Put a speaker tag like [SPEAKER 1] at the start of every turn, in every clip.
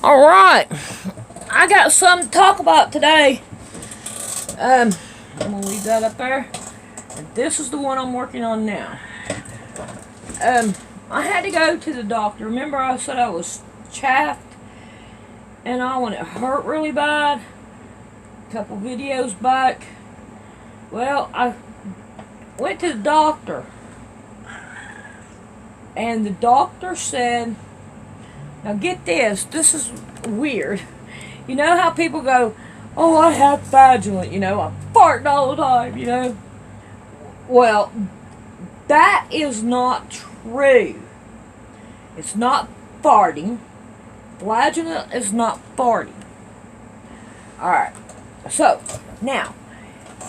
[SPEAKER 1] Alright, I got something to talk about today. I'm going to leave that up there. And this is the one I'm working on now. I had to go to the doctor. Remember I said I was chaffed? And when it hurt really bad, a couple videos back. Well, I went to the doctor. And the doctor said, now get this is weird. You know how people go, oh, I have flagellant, I'm farting all the time, Well, that is not true. It's not farting. Flagellant is not farting. Alright, so, now,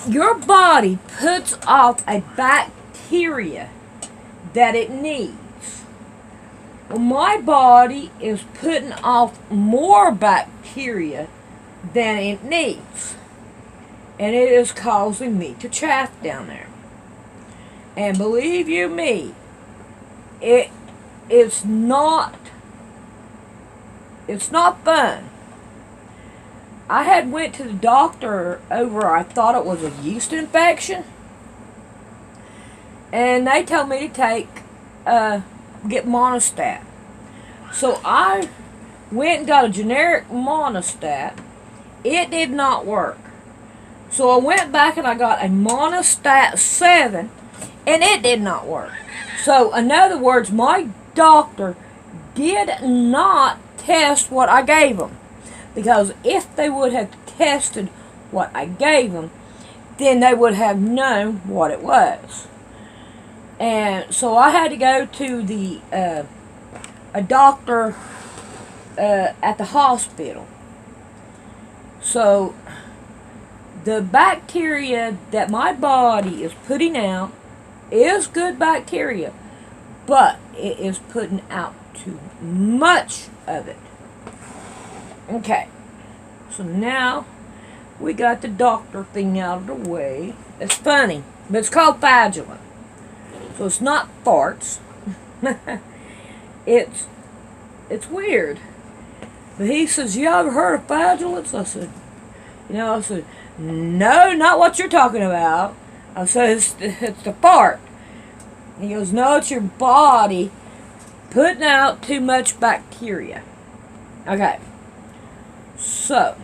[SPEAKER 1] your body puts off a bacteria that it needs. Well, my body is putting off more bacteria than it needs. And it is causing me to chafe down there. And believe you me, it's not fun. I had went to the doctor I thought it was a yeast infection. And they told me to get monostat. So I went and got a generic monostat. It did not work. So I went back and I got a monostat 7 and it did not work. So in other words, my doctor did not test what I gave him. Because if they would have tested what I gave them, then they would have known what it was. And so I had to go to a doctor at the hospital. So the bacteria that my body is putting out is good bacteria, but it is putting out too much of it. Okay, so now we got the doctor thing out of the way. It's funny, but it's called flagellant. So it's not farts. It's weird. But he says, you ever heard of flagellants? I said, no, not what you're talking about. I said, it's the fart. He goes, no, it's your body putting out too much bacteria. Okay. So,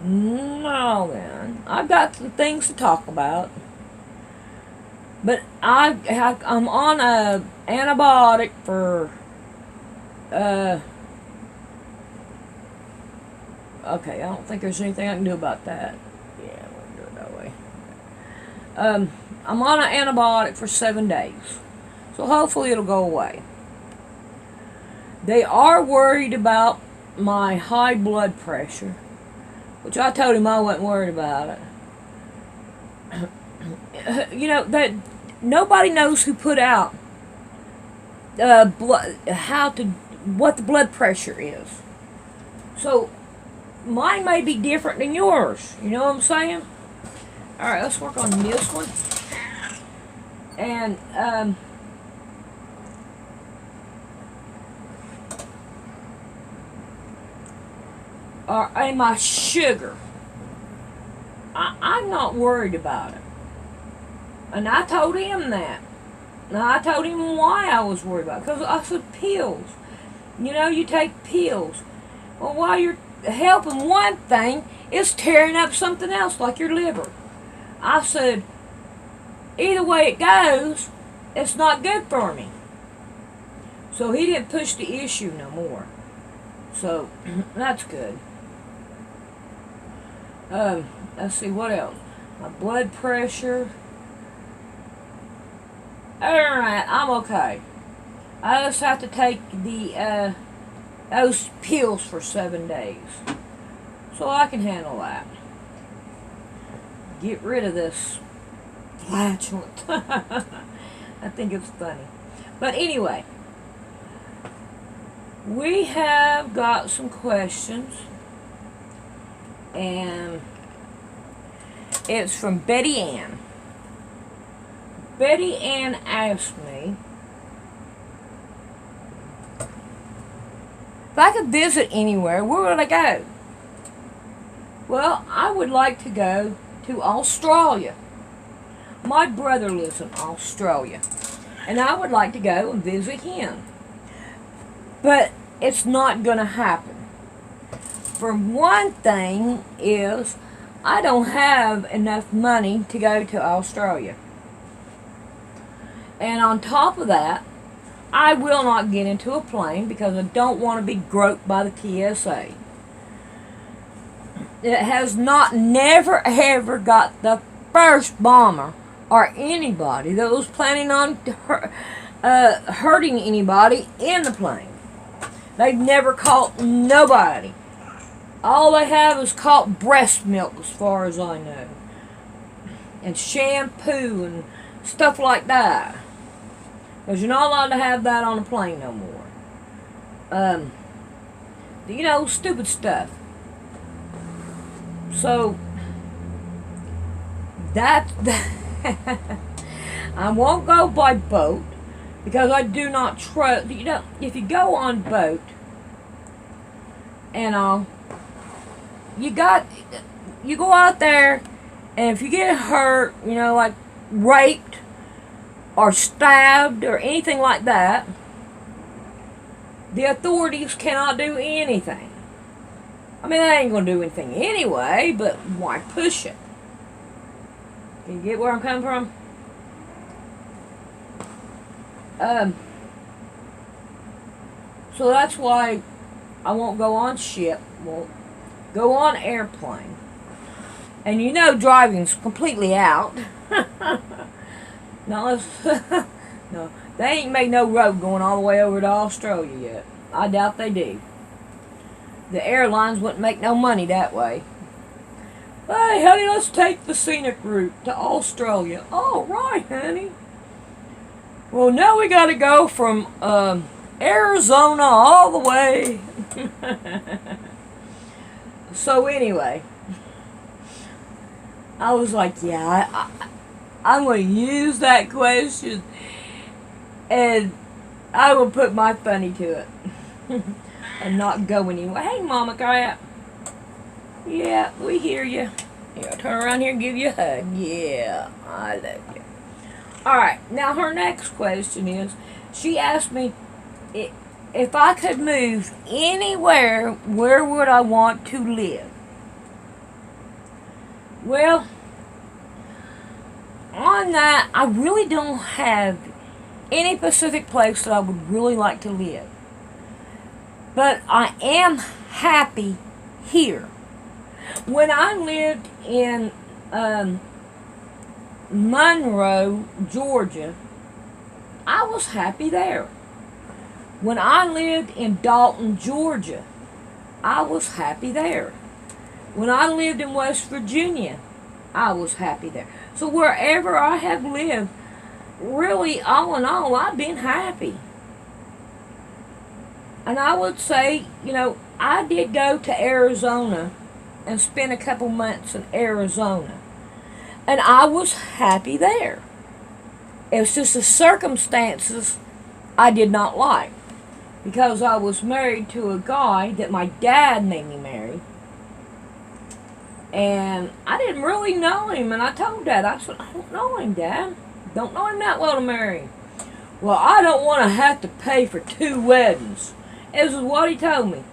[SPEAKER 1] now then, I've got some things to talk about. But I'm on a antibiotic for, okay, I don't think there's anything I can do about that. Yeah, we'll do it that way. I'm on an antibiotic for 7 days. So hopefully it'll go away. They are worried about my high blood pressure, which I told him I wasn't worried about it. That nobody knows who put out what the blood pressure is. So mine may be different than yours. You know what I'm saying? All right, let's work on this one. And and my sugar. I'm not worried about it. And I told him that. Now, I told him why I was worried about it. Because I said, pills. You take pills. Well, while you're helping one thing, it's tearing up something else, like your liver. I said, either way it goes, it's not good for me. So he didn't push the issue no more. So, that's good. Let's see, what else? My blood pressure. Alright, I'm okay. I just have to take those pills for 7 days. So I can handle that. Get rid of this flatulent. I think it's funny. But anyway, we have got some questions. And it's from Betty Ann. Betty Ann asked me, If I could visit anywhere, where would I go? Well, I would like to go to Australia. My brother lives in Australia, and I would like to go and visit him. But it's not going to happen. For one thing is, I don't have enough money to go to Australia. And on top of that, I will not get into a plane because I don't want to be groped by the TSA. It has never ever got the first bomber or anybody that was planning on hurting anybody in the plane. They've never caught nobody. All they have is caught breast milk, as far as I know, and shampoo and stuff like that. Because you're not allowed to have that on a plane no more. You know, stupid stuff. So, that I won't go by boat because I do not trust. You know, if you go on boat and you go out there, and if you get hurt, you know, like raped or stabbed or anything like that, the authorities cannot do anything. I mean, they ain't gonna do anything anyway, but why push it? You get where I'm coming from? So that's why I won't go on ship, won't go on airplane. And you know driving's completely out. No, no, they ain't made no road going all the way over to Australia yet. I doubt they do. The airlines wouldn't make no money that way. Hey, honey, let's take the scenic route to Australia. All right, honey. Well, now we got to go from Arizona all the way. So anyway, I was like, yeah, I'm going to use that question, and I will put my funny to it. And not go anywhere. Hey, Mama Cat. Yeah, we hear you. Yeah, turn around here and give you a hug. Yeah, I love you. Alright, now her next question is, she asked me if I could move anywhere, where would I want to live? Well, on that, I really don't have any specific place that I would really like to live. But I am happy here. When I lived in Monroe, Georgia, I was happy there. When I lived in Dalton, Georgia, I was happy there. When I lived in West Virginia, I was happy there. So wherever I have lived, really, all in all, I've been happy. And I would say, you know, I did go to Arizona and spend a couple months in Arizona. And I was happy there. It was just the circumstances I did not like. Because I was married to a guy that my dad made me marry. And I didn't really know him. And I told Dad, I said, I don't know him, Dad. Don't know him that well to marry him. Well, I don't want to have to pay for 2 weddings. This is what he told me.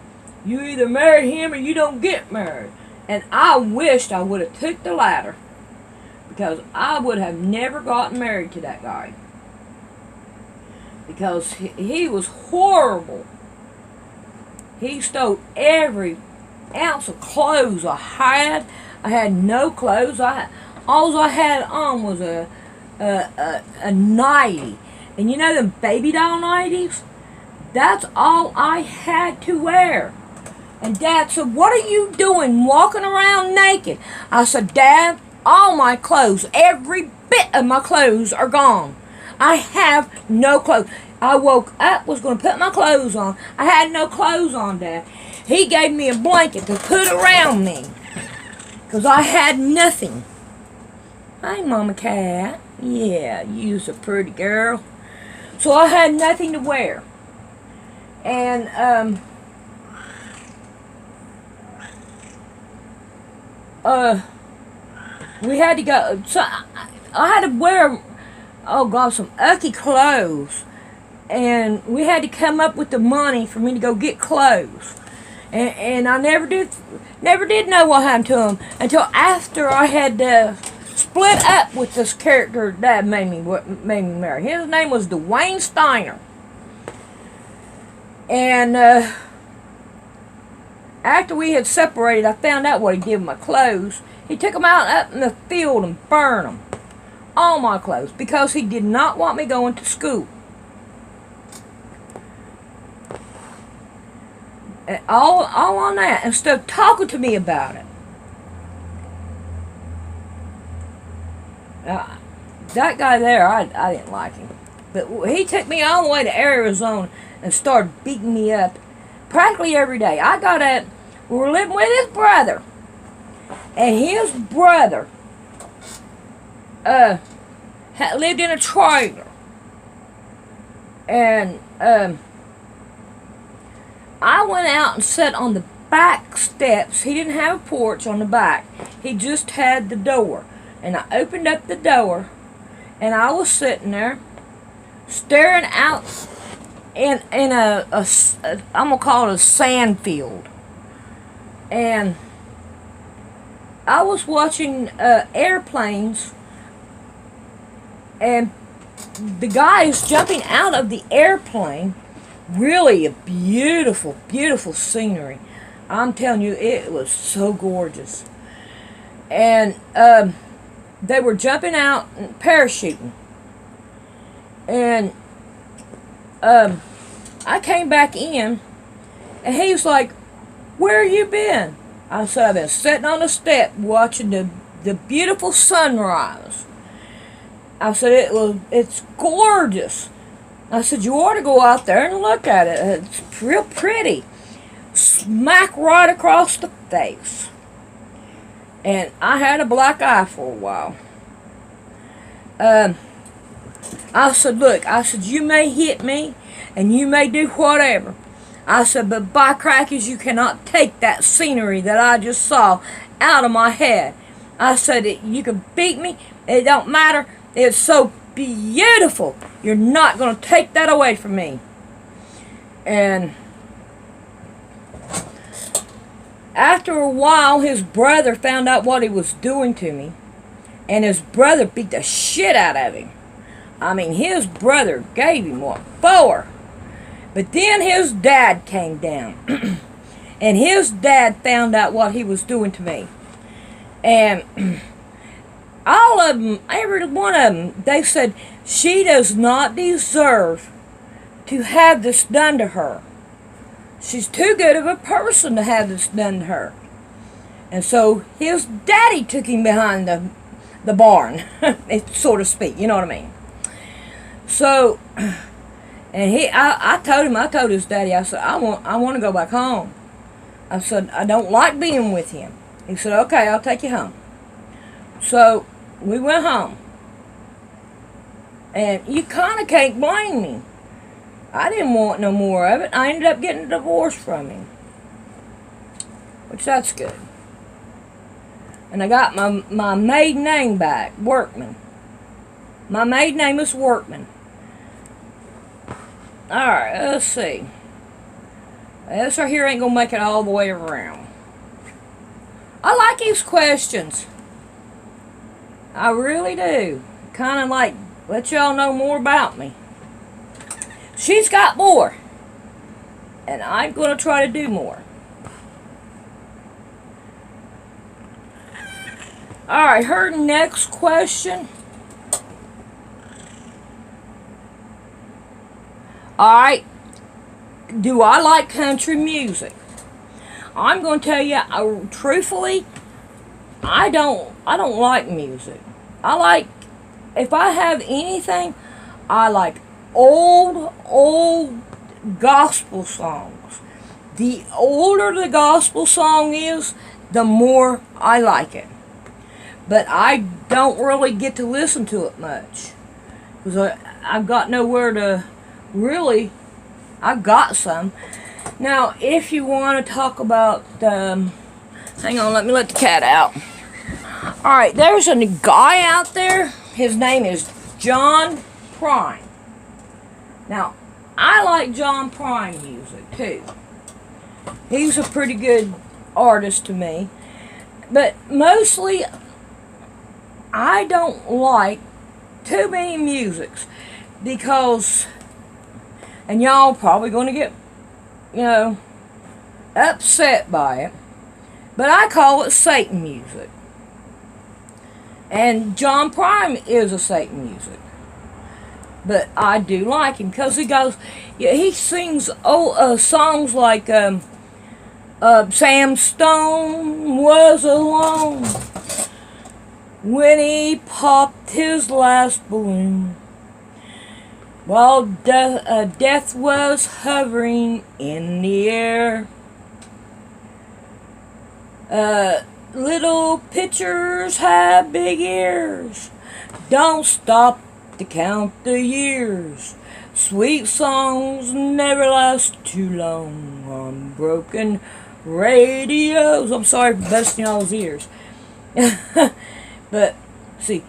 [SPEAKER 1] You either marry him or you don't get married. And I wished I would have took the latter. Because I would have never gotten married to that guy. Because he was horrible. He stole every ounce of clothes I had. I had no clothes. All I had on was a nightie. And you know them baby doll nighties? That's all I had to wear. And Dad said, what are you doing walking around naked? I said, Dad, all my clothes, every bit of my clothes are gone. I have no clothes. I woke up, was going to put my clothes on. I had no clothes on, Dad. He gave me a blanket to put around me. Because I had nothing. Hi, Mama Cat. Yeah, you's a pretty girl. So I had nothing to wear. And we had to go. So I had to wear, oh God, some icky clothes, and we had to come up with the money for me to go get clothes. And I never did know what happened to him until after I had split up with this character Dad made me marry. His name was Dwayne Steiner. And after we had separated, I found out what he did with my clothes. He took them out up in the field and burned them. All my clothes. Because he did not want me going to school. And all on that. Instead of talking to me about it. That guy there, I didn't like him. But he took me all the way to Arizona and started beating me up practically every day. I got up, we were living with his brother. And his brother lived in a trailer. And I went out and sat on the back steps. He didn't have a porch on the back. He just had the door. And I opened up the door, and I was sitting there, staring out in a I'm gonna call it a sand field, and I was watching airplanes, and the guy is jumping out of the airplane. Really a beautiful, beautiful scenery. I'm telling you, it was so gorgeous, and they were jumping out and parachuting. And I came back in, and he was like, "Where you been?" I said, "I've been sitting on the step watching the beautiful sunrise." I said, it's gorgeous. I said, "You ought to go out there and look at it. It's real pretty." Smack right across the face. And I had a black eye for a while. I said, "Look," I said, "you may hit me, and you may do whatever." I said, "But by crackers, you cannot take that scenery that I just saw out of my head." I said, "You can beat me, it don't matter. It's so beautiful. You're not going to take that away from me." And after a while, his brother found out what he was doing to me. And his brother beat the shit out of him. I mean, his brother gave him what for. But then his dad came down. And his dad found out what he was doing to me. And all of them, every one of them, they said, "She does not deserve to have this done to her. She's too good of a person to have this done to her." And so his daddy took him behind the barn, so to speak, you know what I mean. So, and I told his daddy, I said, I want to go back home. I said, "I don't like being with him." He said, "Okay, I'll take you home." So we went home, and you kind of can't blame me. I didn't want no more of it. I ended up getting a divorce from him, which that's good. And I got my maiden name back, Workman. My maiden name is Workman. Alright, let's see. This right here ain't gonna make it all the way around. I like these questions. I really do. Kind of like, let y'all know more about me. She's got more. And I'm gonna try to do more. Alright, her next question. Alright, do I like country music? I'm going to tell you, truthfully, I don't like music. I like, if I have anything, I like old gospel songs. The older the gospel song is, the more I like it. But I don't really get to listen to it much. Because I've got nowhere to really, I've got some. Now, if you want to talk about, hang on, let me let the cat out. Alright, there's a guy out there. His name is John Prine. Now, I like John Prine music too. He's a pretty good artist to me. But mostly, I don't like too many musics because, and y'all probably going to get, upset by it, but I call it Satan music. And John Prine is a Satan music. But I do like him because he sings songs like Sam Stone was alone when he popped his last balloon, while death was hovering in the air. Little pitchers have big ears. Don't stop to count the years. Sweet songs never last too long on broken radios. I'm sorry for busting y'all's ears. But, see,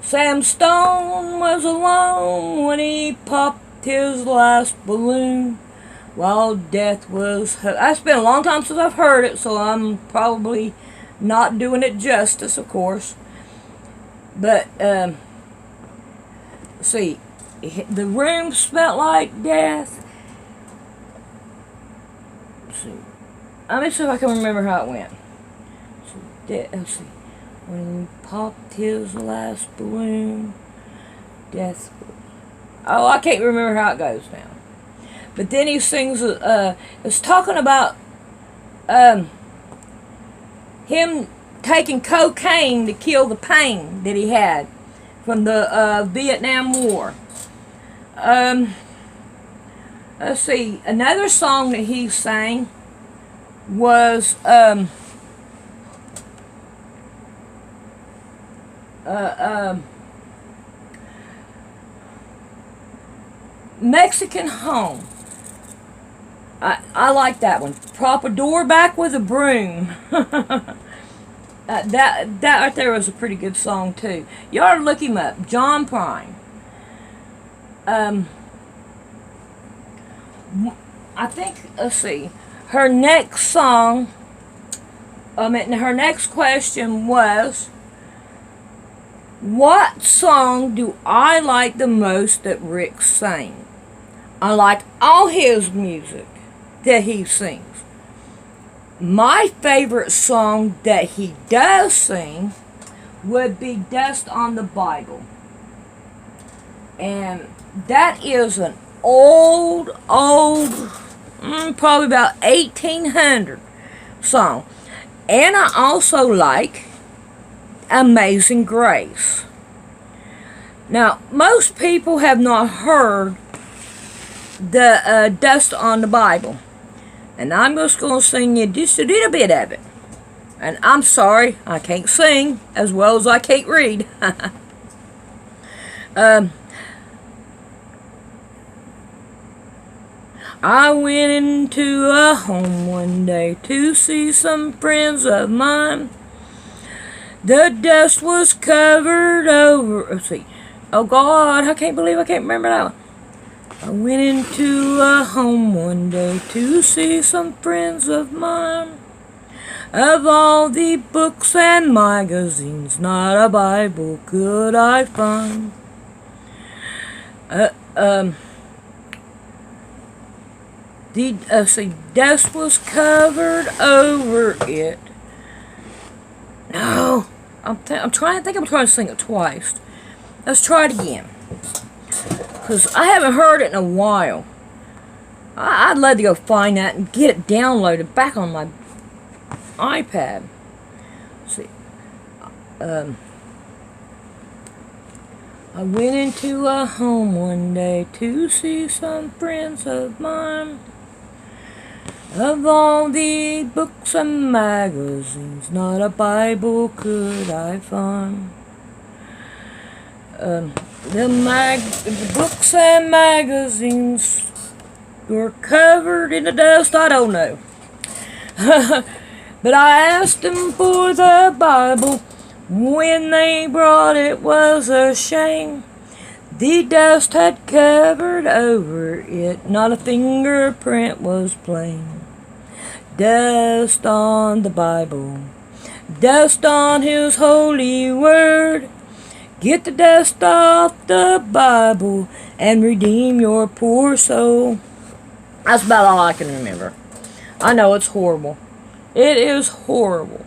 [SPEAKER 1] Sam Stone was alone when he popped his last balloon, while death was... It's been a long time since I've heard it, so I'm probably not doing it justice, of course. But, see, the room smelled like death. Let's see. Let me see if I can remember how it went. Let's see. When he popped his last balloon, death. Oh, I can't remember how it goes now. But then he sings. It's talking about him taking cocaine to kill the pain that he had from the Vietnam War. Let's see. Another song that he sang was Mexican Home. I like that one. Prop a door back with a broom. That right there was a pretty good song too. You ought to look him up. John Prine. I think, let's see. Her next question was, what song do I like the most that Rick sang? I like all his music that he sings. My favorite song that he does sing would be Dust on the Bible. And that is an old, probably about 1800 song. And I also like Amazing Grace. Now, most people have not heard the Dust on the Bible. And I'm just going to sing you just a little bit of it. And I'm sorry, I can't sing as well as I can't read. I went into a home one day to see some friends of mine. The dust was covered over... Let's see. Oh, God, I can't believe I can't remember that one. I went into a home one day to see some friends of mine. Of all the books and magazines, not a Bible could I find. The dust was covered over it. No, I'm trying to sing it twice. Let's try it again, because I haven't heard it in a while. I'd love to go find that and get it downloaded back on my iPad. Let's see. I went into a home one day to see some friends of mine. Of all the books and magazines, not a Bible could I find. The books and magazines were covered in the dust. I don't know. But I asked them for the Bible. When they brought it was a shame. The dust had covered over it, not a fingerprint was plain. Dust on the Bible, dust on His holy word. Get the dust off the Bible and redeem your poor soul. That's about all I can remember. I know it's horrible. It is horrible.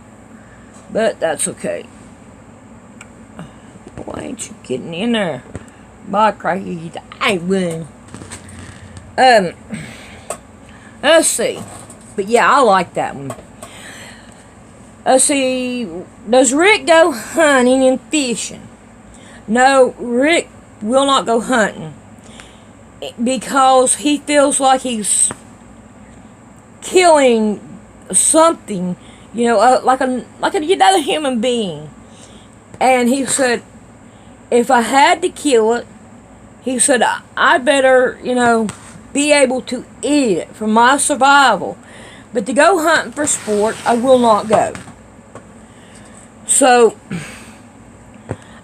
[SPEAKER 1] But that's okay. Why ain't you getting in there? By crikey, I win. Let's see. But yeah, I like that one. Let's see. Does Rick go hunting and fishing? No, Rick will not go hunting. Because he feels like he's killing something, like another human being. And he said, if I had to kill it, he said, I better, be able to eat it for my survival. But to go hunting for sport, I will not go. So,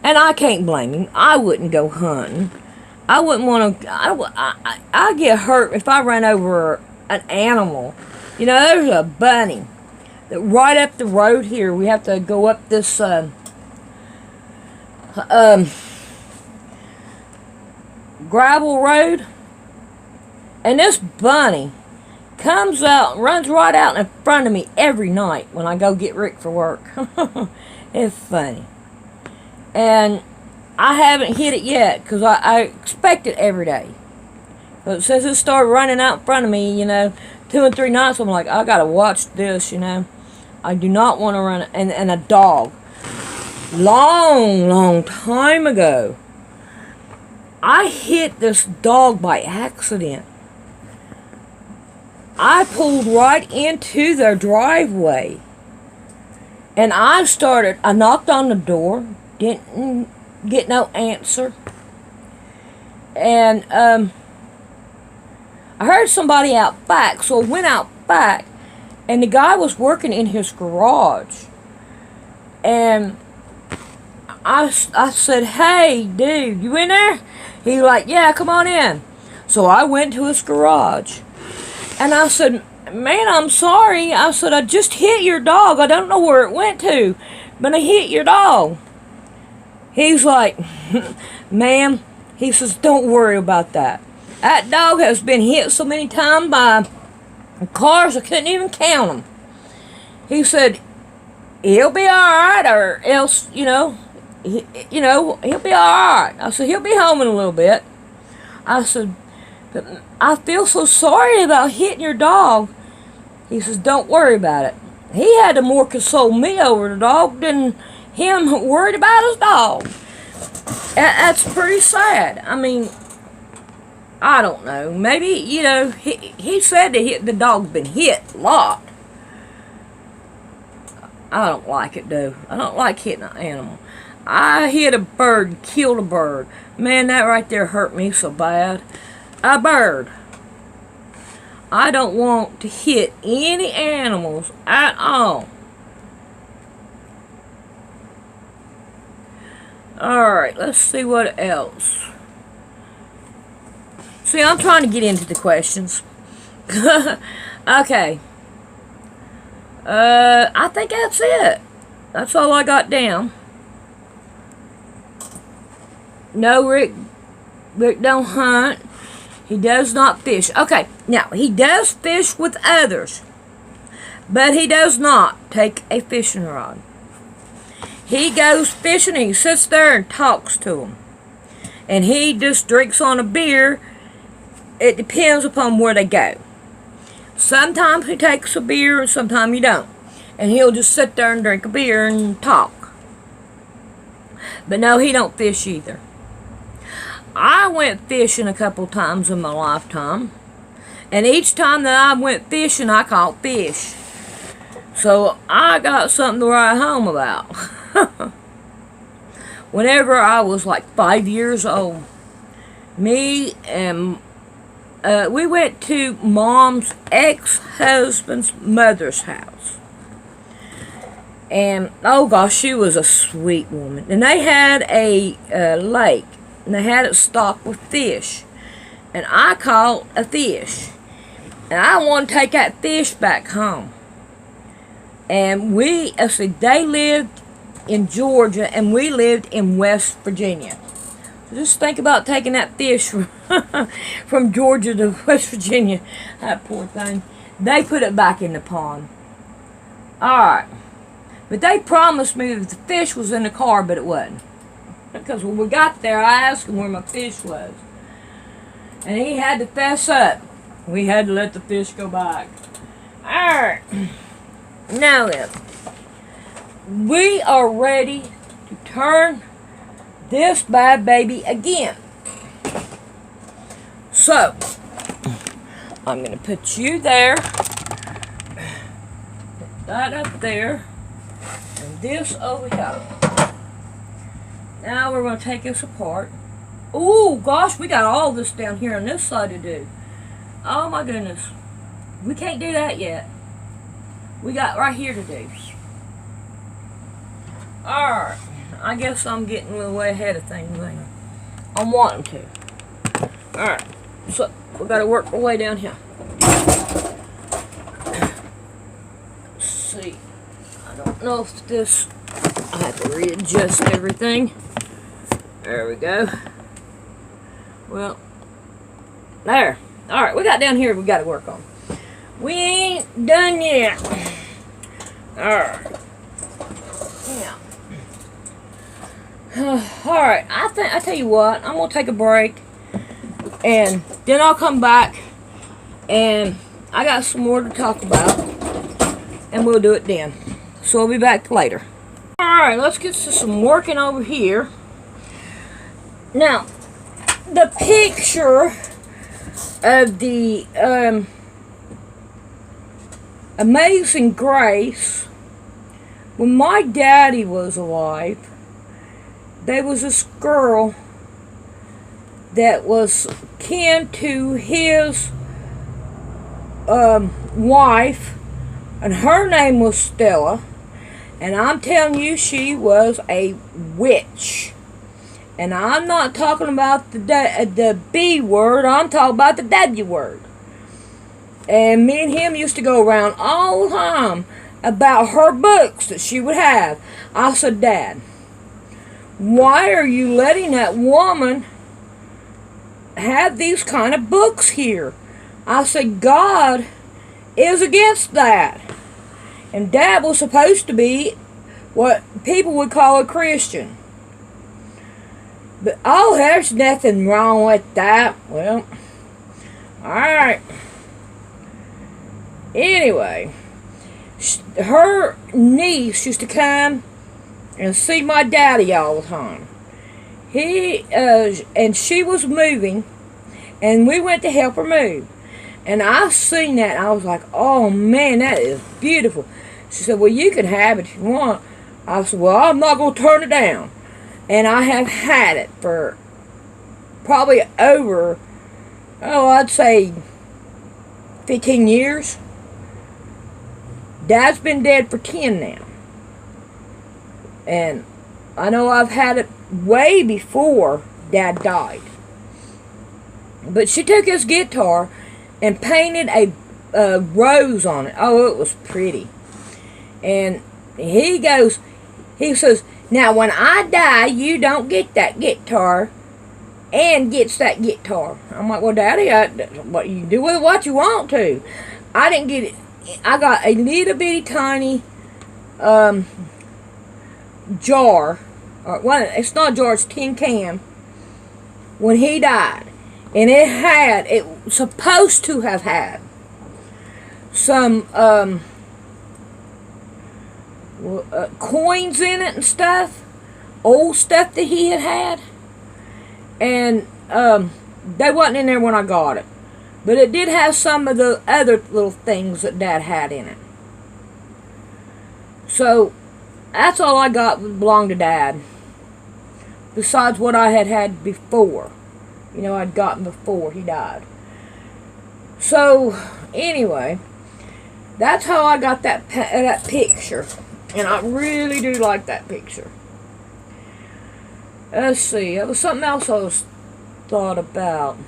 [SPEAKER 1] and I can't blame him. I wouldn't go hunting. I wouldn't want to. I get hurt if I run over an animal. There's a bunny that right up the road here. We have to go up this gravel road, and this bunny comes out, runs right out in front of me every night when I go get Rick for work. It's funny. And I haven't hit it yet because I expect it every day. But since it started running out in front of me, 2 and 3 nights, I'm like, I gotta watch this, I do not want to run. And a dog. Long time ago, I hit this dog by accident. I pulled right into their driveway. And I knocked on the door, didn't get no answer. And I heard somebody out back, so I went out back, and the guy was working in his garage. And I said, hey, dude, you in there? He like, yeah, come on in. So I went to his garage. And I said, man, I'm sorry. I said, I just hit your dog. I don't know where it went to, but I hit your dog. He's like, ma'am, he says, don't worry about that. That dog has been hit so many times by cars I couldn't even count them. He said, he'll be alright, or else, he'll be alright. I said, he'll be home in a little bit. I said, but I feel so sorry about hitting your dog. He says, don't worry about it. He had to more console me over the dog than him worried about his dog. That's pretty sad. I mean, I don't know. Maybe, he said that the dog's been hit a lot. I don't like it, though. I don't like hitting an animal. I hit a bird and killed a bird. Man, that right there hurt me so bad. A bird. I don't want to hit any animals at all. Alright, let's see what else. See, I'm trying to get into the questions. Okay. I think that's it. That's all I got down. No, Rick don't hunt. He does not fish. Okay, now, he does fish with others, but he does not take a fishing rod. He goes fishing and he sits there and talks to them. And he just drinks on a beer. It depends upon where they go. Sometimes he takes a beer and sometimes he don't. And he'll just sit there and drink a beer and talk. But no, he don't fish either. I went fishing a couple times in my lifetime. And each time that I went fishing, I caught fish. So I got something to write home about. Whenever I was like 5 years old, me and we went to Mom's ex-husband's mother's house. And, oh gosh, she was a sweet woman. And they had a lake, and they had it stocked with fish. And I caught a fish. And I want to take that fish back home. And they lived in Georgia, and we lived in West Virginia. So just think about taking that fish from Georgia to West Virginia. That poor thing. They put it back in the pond. Alright. But they promised me that the fish was in the car, but it wasn't. Because when we got there, I asked him where my fish was. And he had to fess up. We had to let the fish go back. Alright. Now then, we are ready to turn this bad baby again. So, I'm going to put you there, put that up there, and this over here. Now we're going to take this apart. Oh gosh, we got all this down here on this side to do. Oh my goodness. We can't do that yet. We got right here to do. Alright. I guess I'm getting a little way ahead of things there. I'm wanting to. Alright. So, we got to work our way down here. Let's see. I don't know if this... I have to readjust everything. There we go. Well, there. Alright, we got down here we got to work on. We ain't done yet. Alright. Yeah. Alright, I tell you what, I'm going to take a break. And then I'll come back. And I got some more to talk about. And we'll do it then. So I'll be back later. Alright, let's get to some working over here. Now, the picture of the Amazing Grace, when my daddy was alive, there was this girl that was kin to his wife, and her name was Stella, and I'm telling you, she was a witch. And I'm not talking about the B word, I'm talking about the W word. And me and him used to go around all the time about her books that she would have. I said, Dad, why are you letting that woman have these kind of books here? I said, God is against that. And Dad was supposed to be what people would call a Christian. But, oh, there's nothing wrong with that. Well, alright. Anyway, her niece used to come and see my daddy all the time. And she was moving, and we went to help her move. And I seen that, and I was like, oh man, that is beautiful. She said, well, you can have it if you want. I said, well, I'm not going to turn it down. And I have had it for probably over, I'd say 15 years. Dad's been dead for 10 now. And I know I've had it way before Dad died. But she took his guitar and painted a rose on it. Oh, it was pretty. And he says, now when I die, you don't get that guitar, and gets that guitar. I'm like, well, Daddy, what you do with it what you want to. I didn't get it. I got a little bitty tiny jar. Well, it's not a jar, it's a tin can. When he died. And it was supposed to have had some coins in it and stuff. Old stuff that he had. And they wasn't in there when I got it. But it did have some of the other little things that Dad had in it. So, that's all I got that belonged to Dad. Besides what I had before. You know, I'd gotten before he died. So, anyway, that's how I got that picture. And I really do like that picture. Let's see. There was something else I was thought about.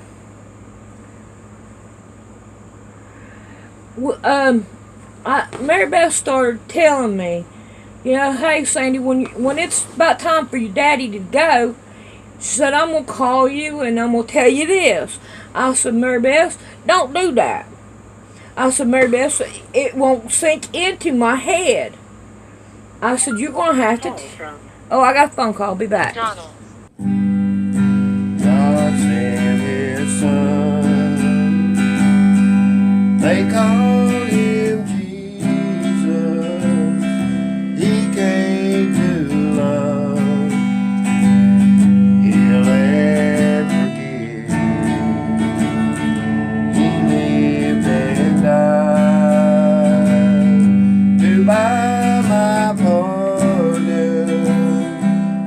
[SPEAKER 1] Mary Beth started telling me, you know, hey Sandy, when it's about time for your daddy to go, she said, I'm gonna call you and I'm gonna tell you this. I said, Mary Beth, don't do that. I said, Mary Beth, it won't sink into my head. I said, you're gonna have to. Oh, I got a phone call. I'll be back.
[SPEAKER 2] God sent his son. They called him Jesus. He came to love, heal and forgive. He lived and died to buy my pardon.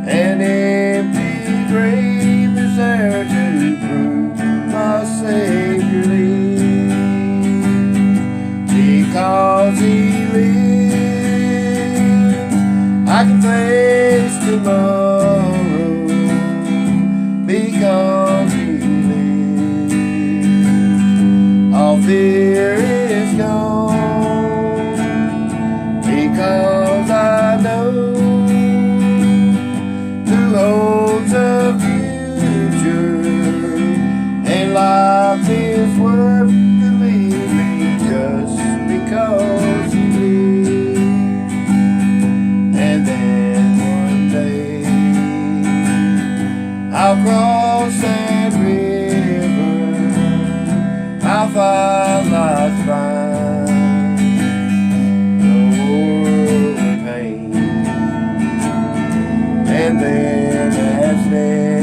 [SPEAKER 2] An empty grave is there to prove my Savior lives. Because he lives, I can face tomorrow. Because he lives, all fear is gone. Because I know who holds the future, and life is worth the living just because he lives. And then one day I'll cross that river, I'll find life's fine, no more pain. And then as death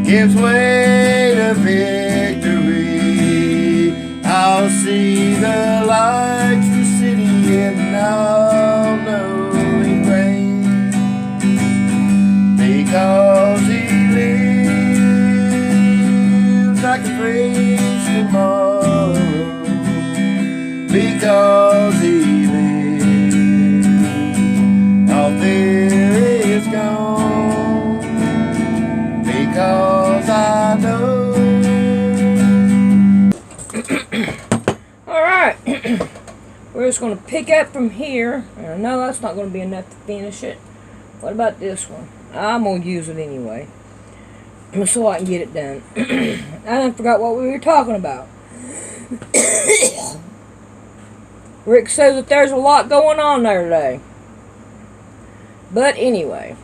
[SPEAKER 2] gives way to victory, I'll see the lights, the city, and I'll know he reigns. Because he lives, I can face tomorrow. Because he lives, all fear is gone. Because I know.
[SPEAKER 1] Alright. We're just going to pick up from here. And I know that's not going to be enough to finish it. What about this one? I'm going to use it anyway, so I can get it done. I done forgot what we were talking about. Rick says that there's a lot going on there today. But anyway,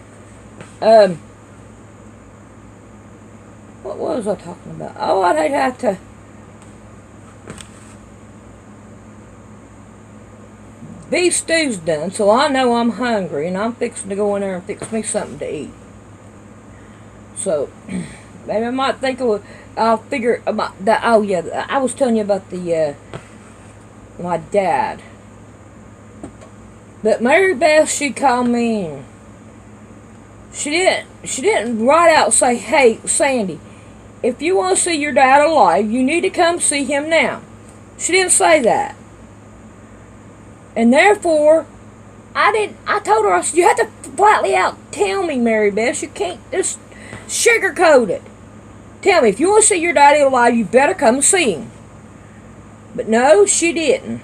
[SPEAKER 1] what was I talking about? Oh, I'd have to. Beef stew's done, so I know I'm hungry, and I'm fixing to go in there and fix me something to eat. So maybe I might think I'll figure about that. Oh yeah, I was telling you about the my dad. But Mary Beth, she called me. And she didn't right out say, "Hey, Sandy, if you want to see your dad alive, you need to come see him now." She didn't say that. And therefore, I told her, I said, you have to flatly out tell me, Mary Beth. You can't just sugarcoat it. Tell me, if you want to see your daddy alive, you better come and see him. But no, she didn't.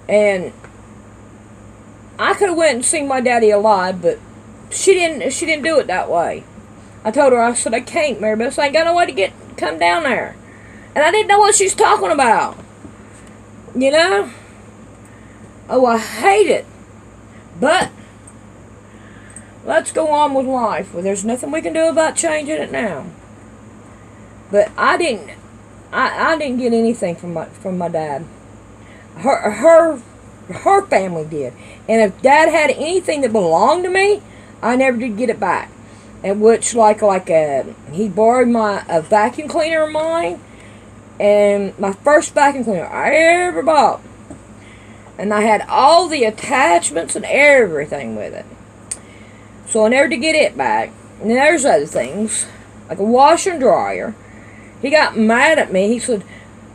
[SPEAKER 1] And I could have went and seen my daddy alive, but she didn't do it that way. I told her, I said, I can't, Mary Beth. I ain't got no way to come down there. And I didn't know what she's talking about. You know? Oh, I hate it. But let's go on with life. Well, there's nothing we can do about changing it now. But I didn't get anything from my dad. Her family did. And if Dad had anything that belonged to me, I never did get it back. And which he borrowed a vacuum cleaner of mine, and my first vacuum cleaner I ever bought. And I had all the attachments and everything with it. So I never did get it back. And then there's other things, like a washer and dryer. He got mad at me. He said,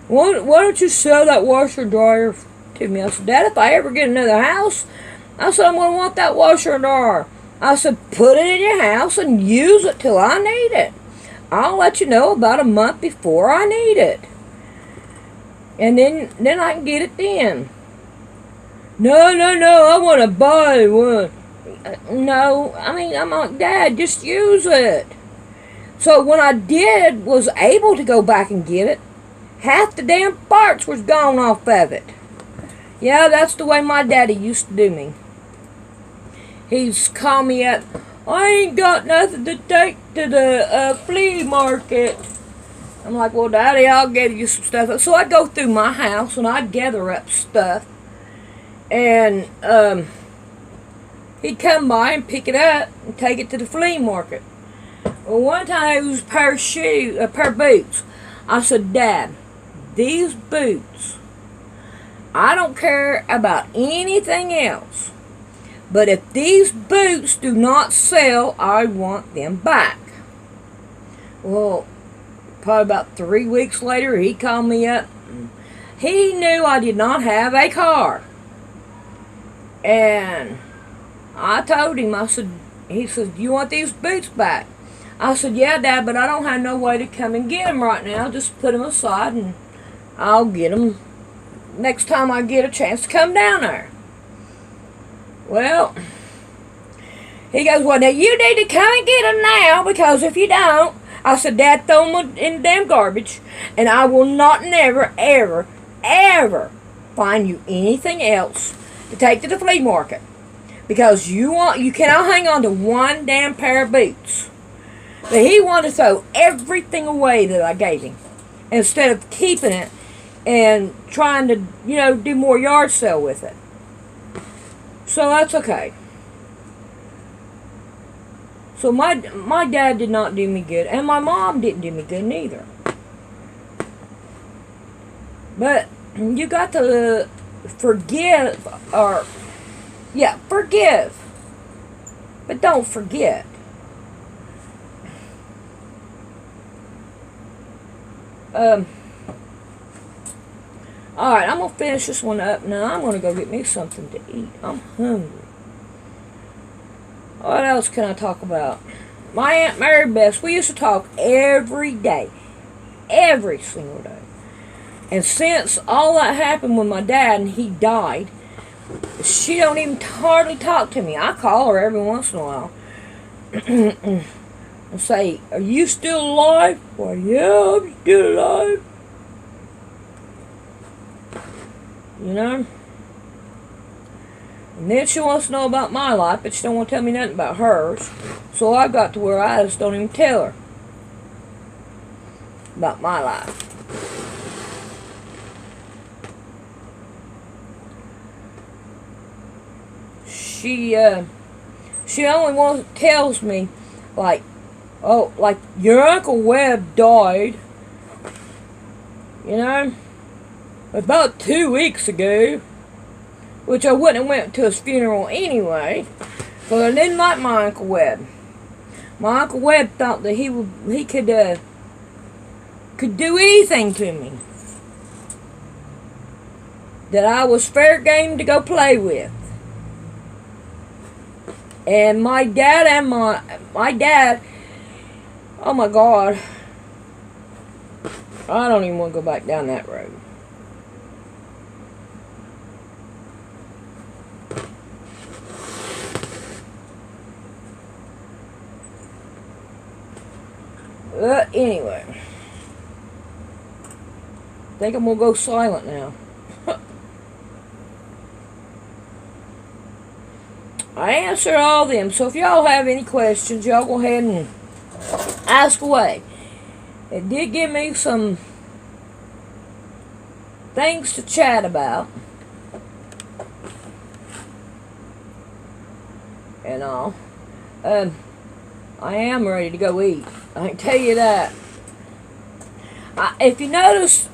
[SPEAKER 1] why don't you sell that washer and dryer to me. I said, Dad, if I ever get another house, I said, I'm going to want that washer and dryer. I said, put it in your house and use it till I need it. I'll let you know about a month before I need it. And then I can get it then. No, I want to buy one. No, I mean, I'm like, Dad, just use it. So when I was able to go back and get it, half the damn parts was gone off of it. Yeah, that's the way my daddy used to do me. He's called me up, I ain't got nothing to take to the flea market. I'm like, well, Daddy, I'll get you some stuff. So I'd go through my house and I'd gather up stuff. And he'd come by and pick it up and take it to the flea market. Well, one time it was a pair of boots. I said, Dad, these boots, I don't care about anything else. But if these boots do not sell, I want them back. Well, probably about 3 weeks later, he called me up. He knew I did not have a car. And I told him, he said, you want these boots back? I said, yeah, Dad, but I don't have no way to come and get them right now. Just put them aside and I'll get them next time I get a chance to come down there. Well, he goes, well, now you need to come and get them now, because if you don't, I said, Dad, throw them in the damn garbage, and I will not never, ever, ever find you anything else to take to the flea market, because you cannot hang on to one damn pair of boots. But he wanted to throw everything away that I gave him, instead of keeping it and trying to, do more yard sale with it. So that's okay. So my dad did not do me good, and my mom didn't do me good neither. But you got to forgive, forgive, but don't forget. Alright, I'm going to finish this one up now. I'm going to go get me something to eat. I'm hungry. What else can I talk about? My Aunt Mary Beth, we used to talk every day. Every single day. And since all that happened with my dad and he died, she don't even hardly talk to me. I call her every once in a while. And say, are you still alive? Well, yeah, I'm still alive. And then she wants to know about my life, but she don't want to tell me nothing about hers. So I got to where I just don't even tell her about my life. She only tells me, like, oh, like, your Uncle Webb died, about 2 weeks ago, which I wouldn't have went to his funeral anyway, but I didn't like my Uncle Webb. My Uncle Webb thought that he could do anything to me, that I was fair game to go play with. And my dad, oh my God, I don't even want to go back down that road. Anyway, I think I'm going to go silent now. I answered all of them, so if y'all have any questions, y'all go ahead and ask away. It did give me some things to chat about. And all. I am ready to go eat. I can tell you that. If you notice,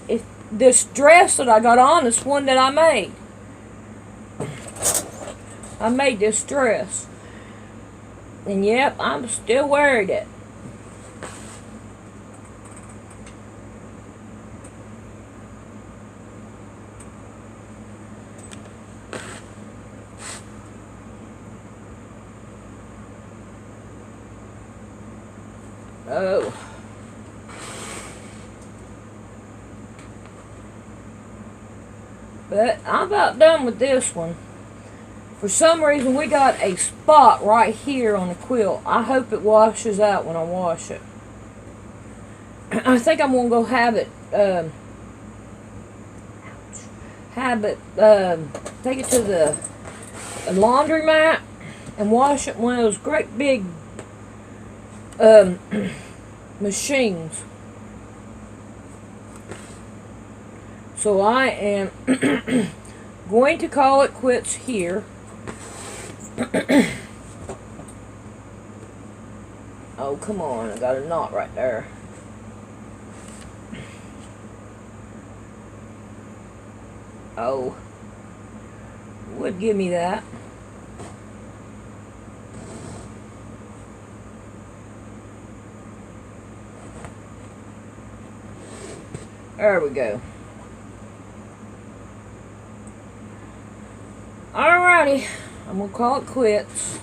[SPEAKER 1] if this dress that I got on is one that I made. I made this dress. And yep, I'm still wearing it. Oh. But I'm about done with this one. For some reason, we got a spot right here on the quilt. I hope it washes out when I wash it. I think I'm gonna go take it to the laundromat and wash it in one of those great big machines. So I am going to call it quits here. Oh, come on, I got a knot right there. Oh, would give me that. There we go. Alrighty, I'm gonna call it quits.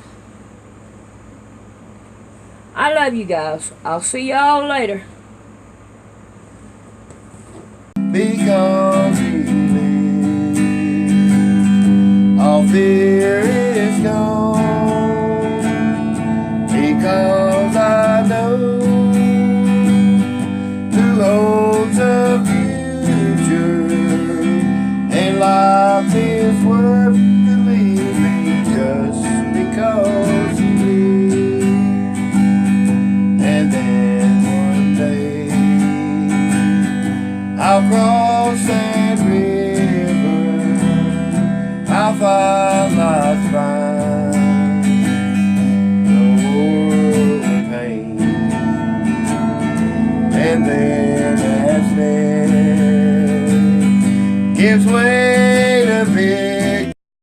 [SPEAKER 1] I love you guys. I'll see y'all later.
[SPEAKER 2] Because he lives, all this